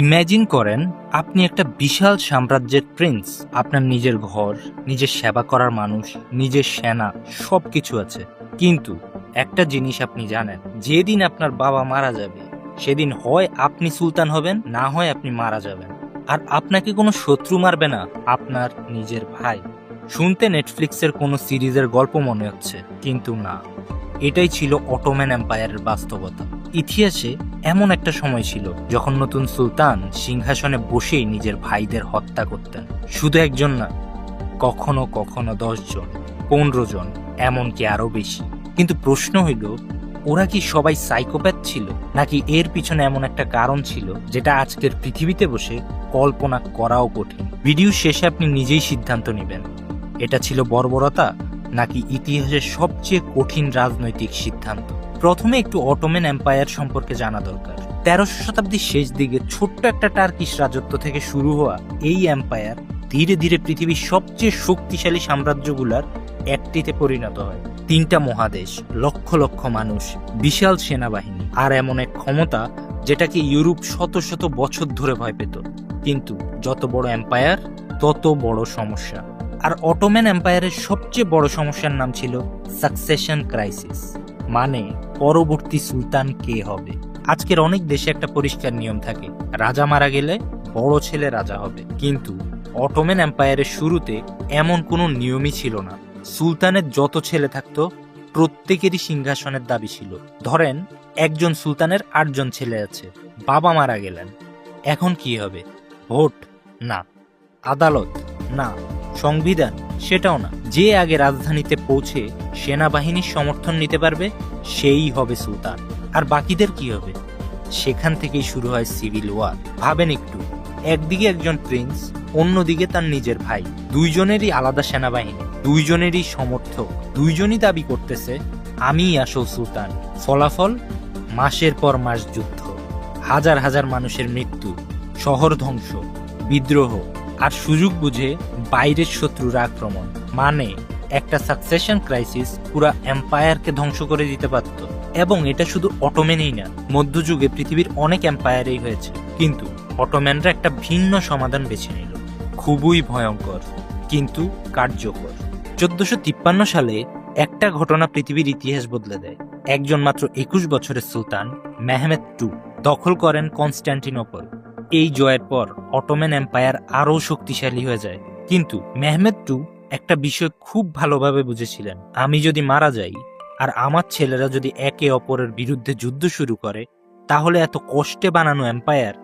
Imagine করেন আপনি একটা বিশাল সাম্রাজ্যের প্রিন্স। আপনার নিজের ঘর, নিজের সেবা করার মানুষ, নিজের সেনা, সবকিছু আছে। কিন্তু একটা জিনিস আপনি জানেন, যেদিন আপনার বাবা মারা যাবে সেদিন হয় আপনি সুলতান হবেন, না হয় আপনি মারা যাবেন। আর আপনাকে কোনো শত্রু মারবে না, আপনার নিজের ভাই। শুনতে নেটফ্লিক্সের কোনো সিরিজের গল্প মনে হচ্ছে, কিন্তু না, এটাই ছিল অটোম্যান এম্পায়ারের বাস্তবতা। ইতিহাসে এমন একটা সময় ছিল যখন নতুন সুলতান সিংহাসনে বসেই নিজের ভাইদের হত্যা করতেন। শুধু একজন না, কখনো কখনো 10 জন, 15 জন, এমনকি আরো বেশি। কিন্তু প্রশ্ন হইল, ওরা কি সবাই সাইকোপ্যাথ ছিল, নাকি এর পিছনে এমন একটা কারণ ছিল যেটা আজকের পৃথিবীতে বসে কল্পনা করাও কঠিন। ভিডিও শেষে আপনি নিজেই সিদ্ধান্ত নেবেন, এটা ছিল বর্বরতা নাকি ইতিহাসের সবচেয়ে কঠিন রাজনৈতিক সিদ্ধান্ত। প্রথমে একটু অটোম্যান এম্পায়ার সম্পর্কে জানা দরকার। 13শো শতাব্দীর শেষ দিকে ছোট্ট একটা টার্কিশ রাজত্ব থেকে শুরু হওয়া এই এম্পায়ার ধীরে ধীরে পৃথিবীর সবচেয়ে শক্তিশালী সাম্রাজ্যগুলার একটিতে পরিণত হয়। 3টা মহাদেশ, লক্ষ লক্ষ মানুষ, বিশাল সেনাবাহিনী, আর এমন এক ক্ষমতা যেটাকে ইউরোপ শত শত বছর ধরে ভয় পেত। কিন্তু যত বড় এম্পায়ার তত বড় সমস্যা। আর অটোম্যান এম্পায়ারের সবচেয়ে বড় সমস্যার নাম ছিল সাকসেশন ক্রাইসিস, মানে পরবর্তী সুলতান কে হবে। আজকের অনেক দেশে একটা পরিষ্কার নিয়ম থাকে, রাজা মারা গেলে বড় ছেলে রাজা হবে। কিন্তু অটোম্যান এম্পায়ারের শুরুতে এমন কোনো নিয়মই ছিল না। সুলতানের যত ছেলে থাকতো প্রত্যেকেরই সিংহাসনের দাবি ছিল। ধরেন একজন সুলতানের 8 জন ছেলে আছে, বাবা মারা গেলেন, এখন কি হবে? ভোট? না। আদালত? না। সংবিধান? সেটাও না। যে আগে রাজধানীতে পৌঁছে সেনাবাহিনীর সমর্থন নিতে পারবে সেই হবে সুলতান। আর বাকিদের কি হবে? সেখান থেকেই শুরু হয় সিভিল ওয়ার। ভাবেন একটু, একদিকে একজন প্রিন্স, অন্যদিকে তার নিজের ভাই, দুইজনেরই আলাদা সেনাবাহিনী, দুইজনেরই সমর্থক, দুইজনই দাবি করতেছে আমিই আসল সুলতান। ফলাফল? মাসের পর মাস যুদ্ধ, হাজার হাজার মানুষের মৃত্যু, শহর ধ্বংস, বিদ্রোহ, আর সুযোগ বুঝে বাইরের শত্রুর আক্রমণ। মানে একটা সাকসেশন ক্রাইসিস পুরো এম্পায়ারকে ধ্বংস করে দিতে পারত। এবং এটা শুধু অটোম্যানই না, মধ্যযুগে পৃথিবীর অনেক এম্পায়ারেই হয়েছে। কিন্তু অটোম্যানরা একটা ভিন্ন সমাধান বেছে নিল, খুবই ভয়ঙ্কর কিন্তু কার্যকর। 1453 সালে একটা ঘটনা পৃথিবীর ইতিহাস বদলে দেয়। একজন মাত্র 21 বছরের সুলতান মেহমেদ টু দখল করেন কনস্ট্যান্টিনোপল। এই জয়ের পর অটোম্যান এম্পায়ার আরও শক্তিশালী হয়ে যায়। কিন্তু মেহমেদ টু একটা বিষয় খুব ভালোভাবে বুঝেছিলেন, আমি যদি মারা যাই আর আমার ছেলেরা যদি একে অপরের বিরুদ্ধে যুদ্ধ শুরু করে, তাহলে এত কষ্টে বানানো এম্পায়ার